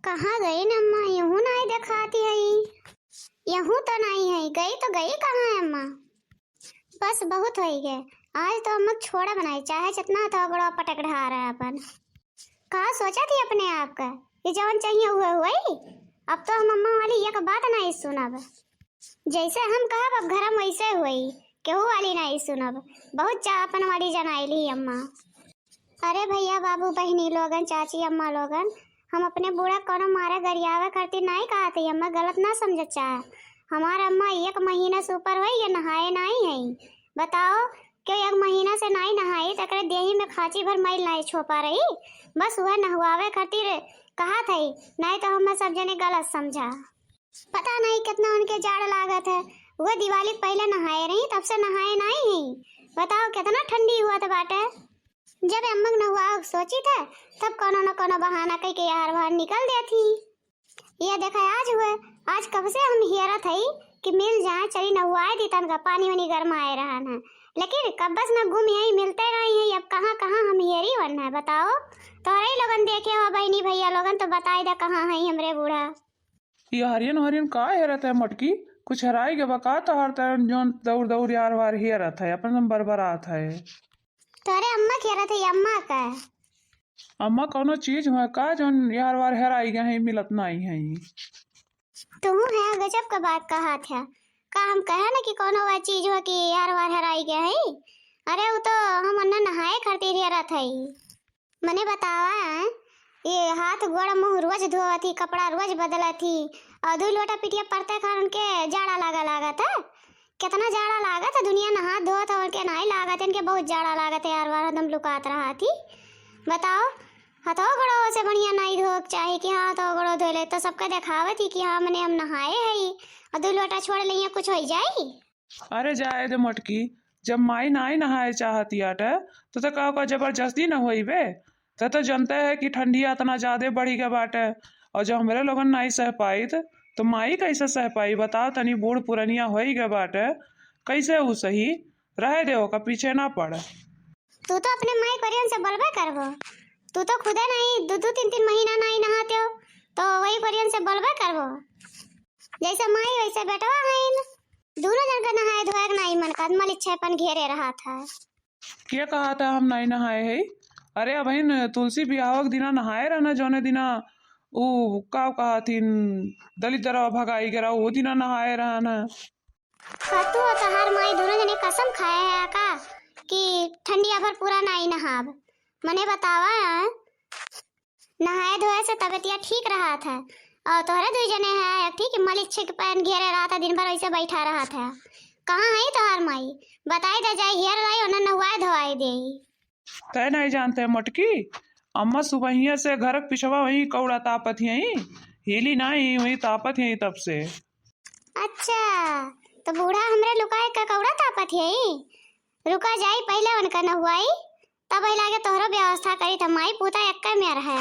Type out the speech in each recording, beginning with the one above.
कहाँ गई न अम्मा? यूं नहीं दिखाती है। यूं तो नहीं है, गई तो गई कहाँ है अम्मा? बस बहुत हो गए। आज तो अम्मा छोड़ा बनाई, चाहे जितना तो बड़ा पटक ढा रहा है अपन। कहा सोचा थी अपने आप का कि जवन चाहिए हुआ हुआ ही। अब तो हम अम्मा वाली एक बात नहीं सुनब। जैसे हम कहब अब घर में वैसे हुई, केहू वाली नहीं सुनब। बहुत चाहपन वाली जनाइली अम्मा। अरे भैया बाबू बहनी लोगन चाची अम्मा लोगन, हम अपने बूढ़ा कोनो मारे गरियावे करती नहीं कहा थी अम्मा, गलत ना समझ चाहे। हमारा अम्मा एक महीना से ऊपर हुई या नहाए नहीं है। बताओ क्यों एक महीना से नहीं नहाई तक देही में खांची भर मैल नहीं छोपा रही। बस वह नहवावे खातिर कहा थी, नहीं तो हमें सब जने गलत समझा। पता नहीं कितना उनके जाड़ लागत है। वह दिवाली पहले नहाए रही, तब से नहाए नहीं है। बताओ कितना ठंडी हुआ था बाटे। जब अम्मा नहुआ सोची था तब कोनो न कोनो बहाना कह के यार बाहर निकल देती। ये देखा आज हुए, आज कब से हम हियरा थी कि मिल जाए, चली नहुआए दी तन का पानी वानी गर्म आए रहा है। लेकिन कब बस न घूम यही मिलते रही है। अब कहाँ कहाँ हम हियरी बनना है बताओ। तोरे लोगन देखे हो बहनी भैया लोगन तो बताई दे कहाँ है हमरे बूढ़ा। ये हरियन हरियन का हेरत है मटकी? कुछ हराई के बका तो हर तरह जोन दौड़ दौड़ यार वार हेरत है अपन हम बरबरात है। तोरे अम्मा कह रहे थे अम्मा का अम्मा कोनो चीज हुआ का जोन यार वार हेराई गए है मिलत नहीं है। तुम है गजब का बात कहा था। का हम कहे ना कि कोनो वह चीज हो कि यार वार हराई गया है। अरे वो तो हम अन्ना नहाए खातिर हेरा था। मने बतावा ये हाथ गोड़ मुंह रोज धोआ थी, कपड़ा रोज बदला थी और दो लोटा पिटिया पड़ते कारण के जाड़ा लगा था। कितना जाड़ा लागा था, दुनिया नहा धोआ था उनके नहीं लागा था, इनके बहुत जाड़ा लागा था यार वार एकदम लुकात रहा थी। बताओ हथो गड़ो से बढ़िया नहीं धो चाहिए कि हाँ तो गड़ो धो ले तो सबका दिखावे थी कि हाँ मैंने हम नहाए है और दो लोटा छोड़ लिए कुछ हो जाए। अरे जाए दे मटकी, जब माई नाई नहाए चाहती आटे तो का जबरदस्ती न होई बे। तो जानते है कि ठंडिया इतना ज्यादा बढ़ी के बाटे और जब हमरे लोगन नहीं सह पाई तो माई कैसे सह पाई बताओ। तनी बूढ़ पुरनिया हो ही गए बाटे, कैसे वो सही रहे दे का पीछे ना पड़े। तू तो अपने माई परियन से बलबे करबो। तू तो खुदे नहीं दो दो तीन तीन महीना नहीं नहाते हो तो वही परियन से बलबे करबो। जैसे माई वैसे बेटवा है न। दोनों जन का नहाए धोए नहीं मन का मल इच्छापन घेरे रहा था। क्या कहा था हम नहीं नहाए है? अरे अब तुलसी बियाह के दिना नहाए रहना, जोने दिना ऊ का कहा थी दलित दरवा भगाई गिरा वो दिना नहाए रहना। तू और तहार माई दोनों जने कसम खाए है का कि ठंडिया भर पूरा नहीं नहाब। मने बतावा नहाए धोए से तबीयतिया ठीक रहा था और तोहरे दो जने है ठीक मलिक छिक पैन घेरे रहा था, दिन भर ऐसे बैठा रहा था। कहाँ है तोहार माई? बताई दे जाए घेर रही और नहुआए धोआई दे। तय नहीं जानते मटकी, अम्मा सुबहिया से घर के पिछवा वही कौड़ा तापत यही हिली नहीं वही तापत यही तब से। अच्छा तो बूढ़ा हमरे लुकाए का कौड़ा तापत है। रुका जाई पहले उनका नहुआई तब लागे तोहरो व्यवस्था करी था। माई पूता एक में रहा।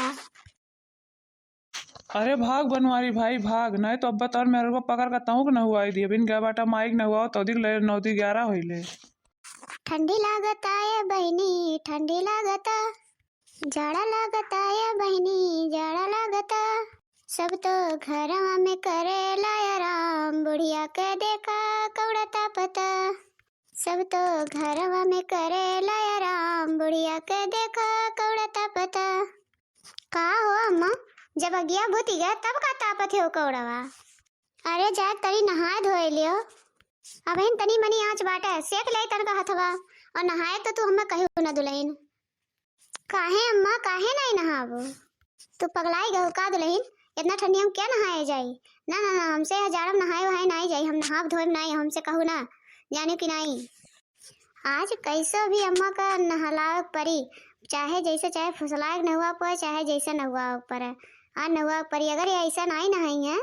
अरे भाग बनवारी भाई भाग, नहीं तो अब बता मेरे को पकड़ कर ताऊ न हुआ दिया बिन गया बाटा माइक न हुआ तो दिख ले 9-11 होइले। ठंडी लागता है बहनी ठंडी लागता, जाड़ा लागता है बहनी जाड़ा लागता। सब तो घरवा में करे लाया राम, बुढ़िया के देखा कौड़ा तापता। सब तो घरवा में करे लाया राम, बुढ़िया के देखा कौड़ा तापता। का हो अम्मा जब अगिया भूती गया तब का तापत है कौड़वा? अरे जा तरी नहाए धोए लियो। अब इन तनी मनी आँच बाटे सेक ले तन का हथवा और नहाए तो तू हमें कहियो न दुल्हन। काहे अम्मा काहे नहीं नहाबो? तू पगलाई गहु का दुल्हन? इतना ठंडी हम क्या नहाए जाई? ना ना ना हमसे हजारम नहाए वहाए नहीं जाई, हम नहाब धोएब नहीं, हमसे कहू ना जाने की नहीं। आज कैसो भी अम्मा का नहलाव परी, चाहे जैसे चाहे फुसलाए नहुआ पर चाहे जैसे नहुआ पर है। हाँ नहुआ परी अगर ये ऐसा नहीं नहाई है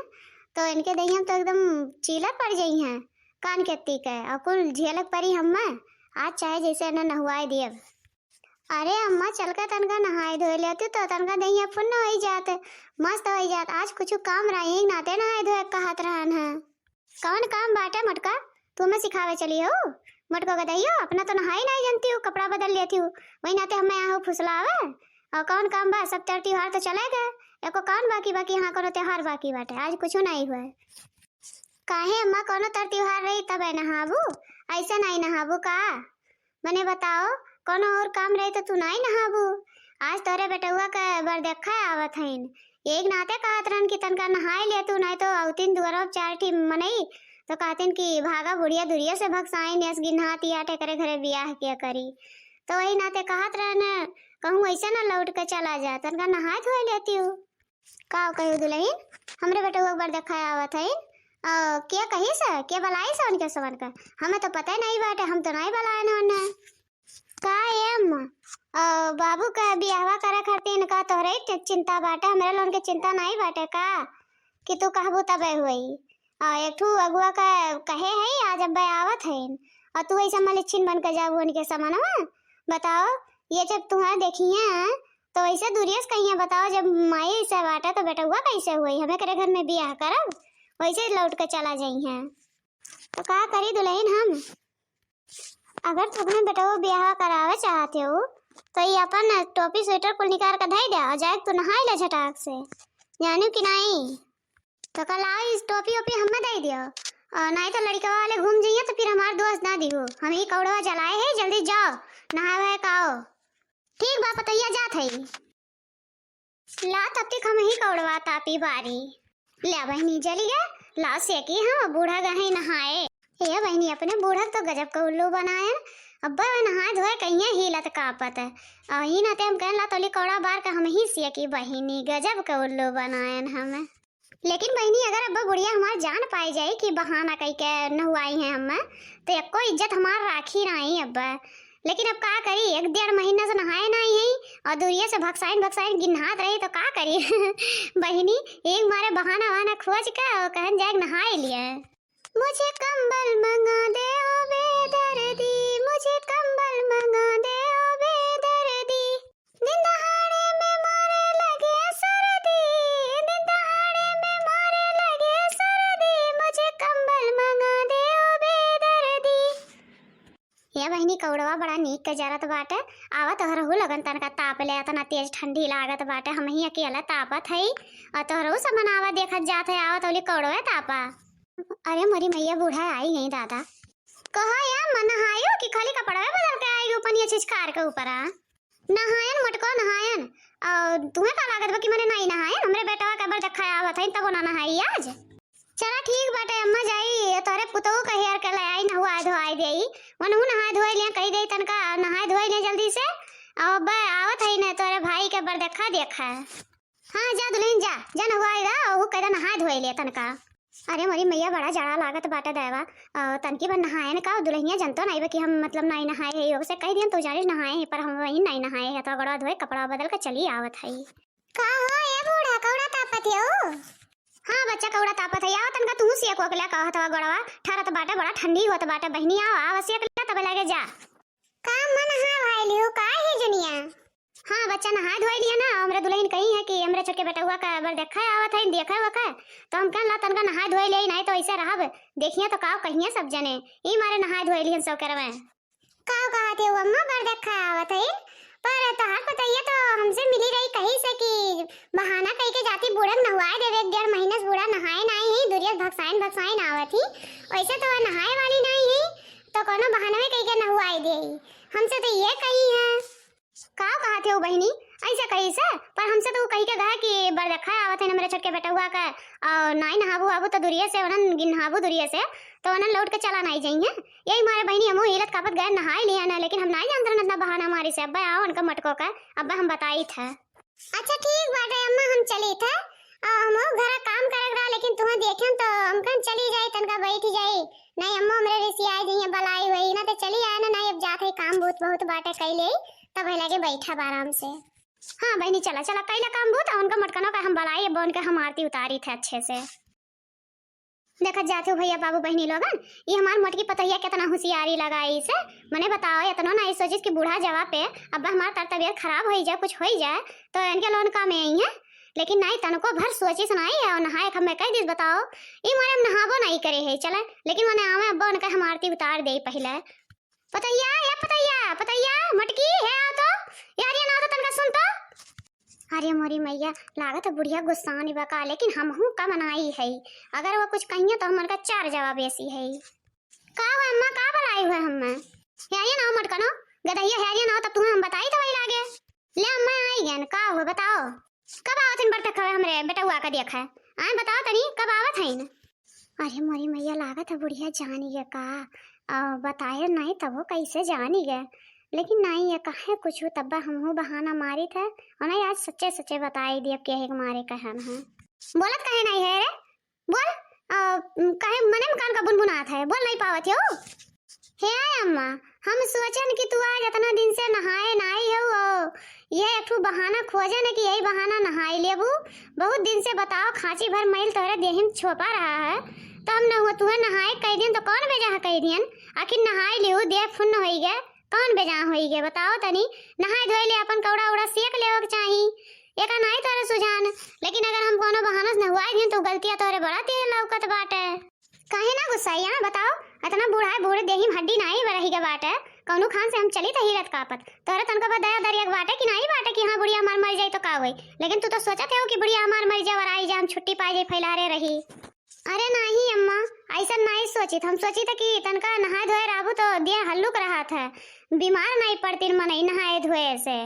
तो इनके दही हम तो एकदम चीला पड़ जाई हैं कान के तीक है और कुल झेलक परी हम आज चाहे जैसे न नहुआए दिए। अरे अम्मा चल कर तनका नहाए धोए लेती तो तनका दही पुण्य हो जाते मस्त हो जात। आज कुछ काम रही नाते नहाए धोए कहत रहन है। कौन काम बाटे मटका तुम्हें सिखावे चली हो? मटको बताइयो अपना तो नहाई नहीं जानती हूँ, कपड़ा बदल लेती हूँ वही नाते हमें यहाँ फुसलावे और कौन काम बा, सब त्योहार तो चले गए, एको कौन बाकी बाकी यहाँ कोनो त्योहार बाकी बाटे, आज कुछ नहीं हुआ। काहे अम्मा, कोनो त्योहार रही तब नहाबू, ऐसे नहीं नहाबू का? मने बताओ, कोनो और काम रहे तो तू नहीं नहाबू। आज तोरे बेटुआ का बर देखा आवत हईन, एक नाते कहत रहन कि तनका नहाए ले तू, नहीं तो औतिन दुअरब चार ठी मनई तो कहतिन कि भागा बुढ़िया दुरिया से भगसाइन यस गिन्हाती आटे करे घरे बियाह किया करी। तो वही नाते कहत रहन कहूँ ऐसे ना लौट के चला जा, तनका नहाए धोए लेती हूँ। का कहू दुल्हन, हमरे बेटुआ बर देखा आवत हईन, क्या कही से, क्या बलाई से उनके सवन का? हमें तो पता नहीं बाटे, हम तो नहीं बलायन उन्हें। का एम बाबू का बियाहवा करे खातिर का तोहरे चिंता बाटे, हमरे लोन के चिंता नहीं बाटे का कि तू कहबू तबे हुई। एक ठू अगुआ का कहे है आज अब आवत है, और तू ऐसा मलिच्छिन बन के जाबू उनके समानवा। बताओ, ये जब तुम्हारा देखी है तो ऐसे दूरिया से कहीं बताओ, जब माई ऐसे बाटे तो बेटुआ कैसे हुई, हमें करे घर में बियाह करब वैसे लौट के चला जाई हैं। तो का करी दुल्हन हम, अगर तुम अपने बेटुआ बियाह करावे चाहते हो तो ये अपन टोपी स्वेटर कुल निकाल कर धई दे और जाए तू नहाई ले झटाक से, जानी कि नहीं? तो कल आओ इस टोपी ओपी हमें दे दियो, और नहीं तो लड़का वाले घूम जाइए तो फिर हमारे दोस्त ना दिहो। हम ही कौड़वा जलाए है, जल्दी जाओ नहावे काओ। ठीक बा पतैया जात है, ला तब तक हम ही कौड़वा तापी बारी। ले बहनी जली गए, ला सेकी हम बूढ़ा गए नहाए। हे बहनी, अपने बूढ़ा तो गजब का उल्लू बनाए, अब्बा नहाए धोए कहीं हिलत कापत है, ही नाते हम कहला तोली कौड़ा बार का हम ही सेकी बहनी, गजब का उल्लू बनाए हमें। लेकिन बहनी, अगर अब्बा बुढ़िया हमार जान पाई जाए कि बहाना कही के नहुआई हैं हम, तो एको इज्जत हमार राखी नहीं अब्बा। लेकिन अब का करी, एक डेढ़ महीना से नहाए नहीं है और दूरिया से भक्साइन भक्साइन गिन्हात रही तो का करी बहनी, एक मारे बहाना वहाना खोज के और कहन जाए नहाए लिए। मुझे कंबल मंगा दे ओ बेदर्दी, मुझे कंबल मंगा दे ओ बेदर्दी, दिन दहाड़े में मारे लगे सर्दी, दिन दहाड़े में मारे लगे सर्दी, मुझे कंबल मंगा दे ओ बेदर्दी। ये बहनी कौड़वा बड़ा नीक के जरत बाटे, आवत तोहरहू लगन तनका ताप ले, तना तेज ठंडी लागत बाटे, हम ही अकेला तापत है और तोहरहू सब मनावा देखत जात है, आवत ओली कौड़वे तापा। अरे मोरी मैया बूढ़ा आई नहीं दादा, कहा या मन नहायो कि खाली कपड़ा बदल के आई ऊपर ये छिचकार के ऊपर आ नहायन मटको नहायन। और तुम्हें का लागत बा कि मैंने नहीं नहायन, हमरे बेटवा का बर देखा आवत है तब ना नहाई आज। चला ठीक बाटे, अम्मा जाई तोरे पुतहू का हेयर के ले आई नहुआ धोआई देई, वनहू नहा धोए ले कही देई तनका नहाए धोए ले जल्दी से, और बे आवत है ने तोरे भाई के बर देखा। हां जा दुल्हन जा, जा नहुआई दा और कहदा नहाए धोए ले तनका। अरे मोरी मैया बड़ा जड़ा लागत बाटे देवा, तनकी बन नहाए का दुल्हनिया जनतो नहीं बे कि हम मतलब नहीं नहाए है, योग से कह दियन तो जाने नहाए है, पर हम वही नहीं नहाए है, तो गड़वा धोए कपड़ा बदल के चली आवत है। का हो ये बूढ़ा कौड़ा तापत हो? हां बच्चा कौड़ा तापत है, आओ तनका तू से को कला कहत हवा गड़वा ठहरत बाटे, बड़ा ठंडी होत बाटे बहनी, आओ आवश्यक कला तब लगे जा। का मन नहा भाई लियो का है जनिया? हाँ बच्चा नहा धोई लिया ना, हमरे दुल्हन कही है कि हमरे छोटे बेटुआ का बर देखा आवत है, देखा वका तो हम कहला तनका नहा धोई ले, नहीं तो ऐसे रहब देखिए तो काव कहिए सब जने ई मारे नहा धोई लियन सब करवे। काव कहते हो अम्मा बर देखा आवत है, पर तोहार बताइए तो हमसे मिली रही कहीं से कि बहाना कही के जाती बूढ़ा नहवाए देवे, एक डेढ़ महीना से बूढ़ा नहाए नहीं है, दुरिया भक्साइन आवत ही, वैसे तो नहाए वाली नहीं है तो कोनो बहाना में कही के नहवाई दे, हमसे तो ये कही है। का कहते हो बहनी ऐसा कही से, पर हमसे तो कही के कहा कि बर देखा आवत है मेरे छोटे बेटुआ का, और नहीं नहाबू आबू तो दुरिया से उनन गिनहाबू दुरिया से तो उनन लौट के चला नहीं जाइए। यही मारे बहनी हम हिलत कापत गए नहाए लिया ना, लेकिन हम नहीं जानते इतना बहाना हमारी से। अब्बा आओ उनका मटको का अब्बा हम बताई था। अच्छा ठीक बाटे अम्मा, हम चली था हम घर काम करे रहा, लेकिन तुम्हें देखें तो हमकन चली जाई तनका बैठ जाई, नहीं अम्मा हमरे रिसी आई जइए बलाई हुई ना तो चली आए ना, नहीं अब जात है काम बहुत बाटे कैले तब लगे बैठा आराम से। हाँ बहनी चला चला कैला काम बहुत, उनका मटकनों का हम बलाई बोन के हम आरती उतारी थे अच्छे से। देखा जाते हो भैया बाबू बहनी लोगन, ये हमार मोटकी पतैया कितना होशियारी लगाई से, मने बताओ इतना ना सोचिस कि बूढ़ा जवाब पे अब हमारा तबियत खराब हो जाए कुछ हो जाए तो इनके लोन काम में आई है, लेकिन नहीं तनको भर सोची सुनाई है और नहाए हम कह दिस बताओ ये मारे हम नहाबो नहीं करे है चले, लेकिन मैंने आवे अब्बा उनका हम आरती उतार दे पहले। पतैया या पतैया पतैया मटकी है आ तो यार ये ना तो तनका सुन तो अरे मोरी मैया, लागत है बुढ़िया गुस्सानी बका, लेकिन हमहू का मनाई है। अगर वो कुछ कहिए तो हमन का 4 जवाब ऐसी है। का हुआ अम्मा, का बलाई हुआ हम्मा? हेरिया ना मत कनो, गदहिया हेरिया ना, तब तुम्हें हम बताई तो वही लागे। ले अम्मा आई गन, का हुआ बताओ। कब आवत इन बरतक हमरे बेटुआ का देखा है? आए बताओ तनी कब आवत है इन? अरे मोरी मैया, लागत है बुढ़िया जानी गए का। बताए नहीं तब वो कैसे जानी गए, लेकिन नहीं ये कहे कुछ तब्बा हमहू बहाना मारी थे, और नहीं आज सच्चे सच्चे बताई दिए कहे मारे कहन है। बोलत कहे नहीं है रे, बोल। कहे मने में कान का बुनबुनात है, बोल नहीं पावत हो। हे अम्मा, हम सोचन कि तू आज इतना दिन से नहाए नहीं हो, ये एक ठो बहाना खोजे न कि यही बहाना नहाई लेबू। बहुत दिन से बताओ, खांची भर मैल तोरे देह में छोपा रहा है, तो हम न हो तुहे नहाए कई दिन तो कौन बेजा है कई दिन? आखिर नहाई लियो, देह फुन्न होई गए, कौन बेजा होई गए बताओ तनी। नहाए धोए ले अपन कौड़ा उड़ा सेक ले के चाही, एका नहीं तोरे सुझान। लेकिन अगर हम कोनो बहाना से नहुआई दिन तो गलतियां तोरे बड़ा तेज लौकत बाटे। काहे ना गुस्साइया बताओ, इतना बूढ़ा है, बूढ़े देही में हड्डी नहीं रही के बाटे। कौनो खान से हम चली त हिरत कापत, तोरे तनका बा दया दरिया बाटे कि नहीं बाटे कि हां बुढ़िया हमार मर जाई तो का होई। लेकिन तू तो सोचत है कि बुढ़िया हमार मर जाए और आई जा हम छुट्टी पाई जाए फैलारे रही। अरे नहीं अम्मा, ऐसा नहीं सोची, हम सोची था कि तनका नहाए धोए राबू तो देह हल्लुक रहा था, बीमार नहीं पड़ती मनई नहाए धोए से।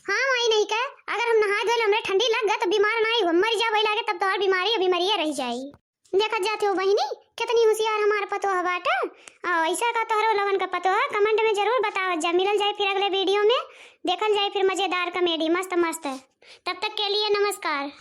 हाँ वही नहीं कह, अगर हम नहाए धोए हमरे ठंडी लग गए तो बीमार नहीं हो, मर जा वही लागे तब तो और बीमारी रह जाई। देखत जाते हो बहिनी, कितनी होशियार हमार पतो है बाटा। ऐसा का तोहरो लगन का पतो है, कमेंट में जरूर बताओ। जा मिलल जाए फिर अगले वीडियो में, देखल जाए फिर मजेदार कॉमेडी मस्त मस्त। तब तक के लिए नमस्कार।